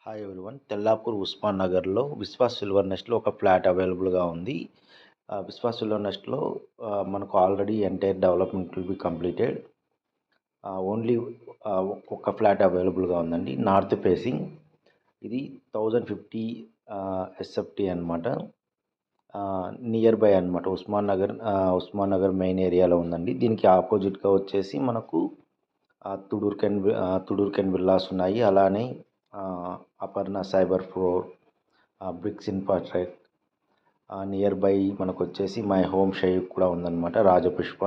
Hi everyone. Tellapur Osman నగర్లో Vishwas silver నెస్ట్లో ఒక flat అవైలబుల్గా ఉంది. విశ్వాస్ సిల్వర్ నెస్ట్లో మనకు already entire development will be completed. Only ఒక ఫ్లాట్ అవైలబుల్గా ఉందండి. North facing. ఇది 1050 ఎస్ఎఫ్టీ అనమాట. నియర్ బై అనమాట. ఉస్మాన్ నగర్ మెయిన్ ఏరియాలో ఉందండి. దీనికి ఆపోజిట్గా వచ్చేసి మనకు తుడూర్కెన్ విల్లాస్ ఉన్నాయి. అలానే Aparna cyber floor, bricks infrastructure, nearby మనకు వచ్చేసి మై హోమ్ షేక్ కూడా ఉందన్నమాట. రాజపుష్ప.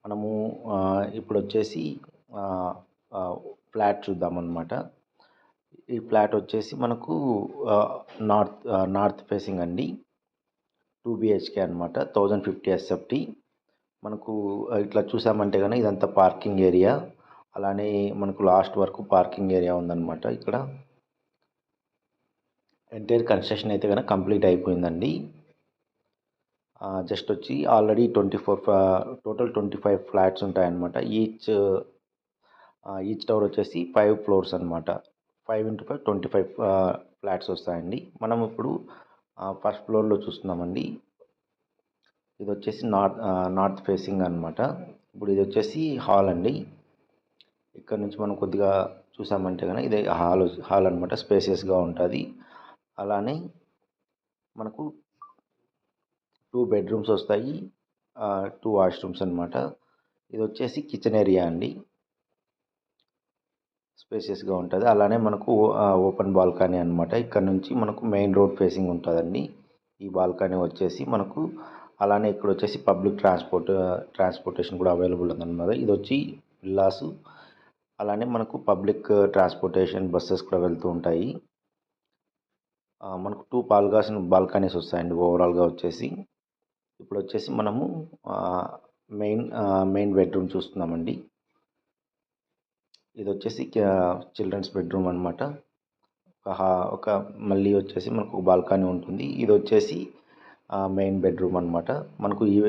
మనము ఇప్పుడు వచ్చేసి ఫ్లాట్ చూద్దామన్నమాట. ఈ ఫ్లాట్ వచ్చేసి మనకు నార్త్ ఫేసింగ్ అండి. 2 బిహెచ్కే అనమాట. 1050 ఎస్ఎఫ్టీ. మనకు ఇట్లా చూసామంటే కనుక ఇదంతా పార్కింగ్ ఏరియా. అలానే మనకు లాస్ట్ వరకు పార్కింగ్ ఏరియా ఉందన్నమాట. ఇక్కడ ఎంటైర్ కన్స్ట్రక్షన్ అయితే కనుక కంప్లీట్ అయిపోయిందండి. జస్ట్ వచ్చి ఆల్రెడీ టోటల్ 25 ఫ్లాట్స్ ఉంటాయన్నమాట. ఈచ్ టవర్ వచ్చేసి 5 ఫ్లోర్స్ అనమాట. 5 into 5 25 ఫ్లాట్స్ వస్తాయండి. మనం ఇప్పుడు ఫస్ట్ ఫ్లోర్లో చూస్తున్నామండి. ఇది వచ్చేసి నార్త్ ఫేసింగ్ అనమాట. ఇప్పుడు ఇది వచ్చేసి హాల్ అండి. ఇక్కడ నుంచి మనం కొద్దిగా చూసామంటే కనుక ఇది హాల్ అనమాట. స్పేసియస్గా ఉంటుంది. అలానే మనకు 2 బెడ్రూమ్స్ వస్తాయి, 2 వాష్రూమ్స్ అనమాట. ఇది వచ్చేసి కిచెన్ ఏరియా అండి. స్పేసియస్గా ఉంటుంది. అలానే మనకు ఓపెన్ బాల్కనీ అనమాట. ఇక్కడ నుంచి మనకు మెయిన్ రోడ్ ఫేసింగ్ ఉంటుందండి. ఈ బాల్కనీ వచ్చేసి మనకు అలానే ఇక్కడ వచ్చేసి పబ్లిక్ ట్రాన్స్పోర్టేషన్ కూడా అవైలబుల్ ఉందన్నమాట. ఇది వచ్చి విల్లాసు. అలానే మనకు పబ్లిక్ ట్రాన్స్పోర్టేషన్ బస్సెస్ కూడా వెళ్తూ ఉంటాయి. మనకు 2 బాల్కనీస్ వస్తాయండి ఓవరాల్గా వచ్చేసి. ఇప్పుడు వచ్చేసి మనము మెయిన్ బెడ్రూమ్ చూస్తున్నామండి. ఇది వచ్చేసి చిల్డ్రన్స్ బెడ్రూమ్ అనమాట. మళ్ళీ వచ్చేసి మనకు బాల్కనీ ఉంటుంది. ఇది వచ్చేసి మెయిన్ బెడ్రూమ్ అనమాట. మనకు ఈ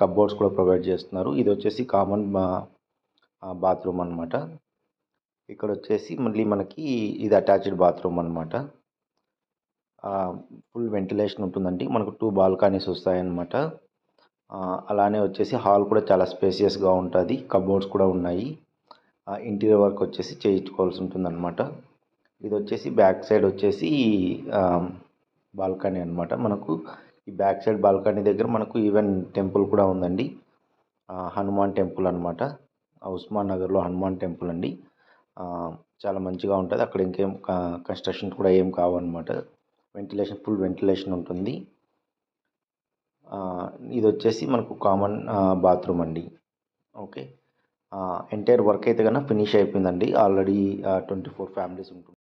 కబోర్డ్స్ కూడా ప్రొవైడ్ చేస్తున్నారు. ఇది వచ్చేసి కామన్ బాత్రూమ్ అనమాట. ఇక్కడ వచ్చేసి మళ్ళీ మనకి ఇది అటాచ్డ్ బాత్రూమ్ అనమాట. ఫుల్ వెంటిలేషన్ ఉంటుందండి. మనకు 2 బాల్కనీస్ వస్తాయన్నమాట. అలానే వచ్చేసి హాల్ కూడా చాలా స్పేసియస్గా ఉంటుంది. కబోర్డ్స్ కూడా ఉన్నాయి. ఇంటీరియర్ వర్క్ వచ్చేసి చేయించుకోవాల్సి ఉంటుందన్నమాట. ఇది వచ్చేసి బ్యాక్ సైడ్ వచ్చేసి బాల్కనీ అనమాట. మనకు ఈ బ్యాక్ సైడ్ బాల్కనీ దగ్గర మనకు ఈవెన్ టెంపుల్ కూడా ఉందండి. హనుమాన్ టెంపుల్ అనమాట. ఉస్మాన్ నగర్లో హనుమాన్ టెంపుల్ అండి. చాలా మంచిగా ఉంటుంది. అక్కడ ఇంకేం కన్స్ట్రక్షన్ కూడా ఏం కావన్నమాట. ఫుల్ వెంటిలేషన్ ఉంటుంది. ఇది వచ్చేసి మనకు కామన్ బాత్రూమ్ అండి. ఓకే. ఎంటైర్ వర్క్ అయితే కనుక ఫినిష్ అయిపోయిందండి. ఆల్రెడీ 24 ఫ్యామిలీస్ ఉంటుంది.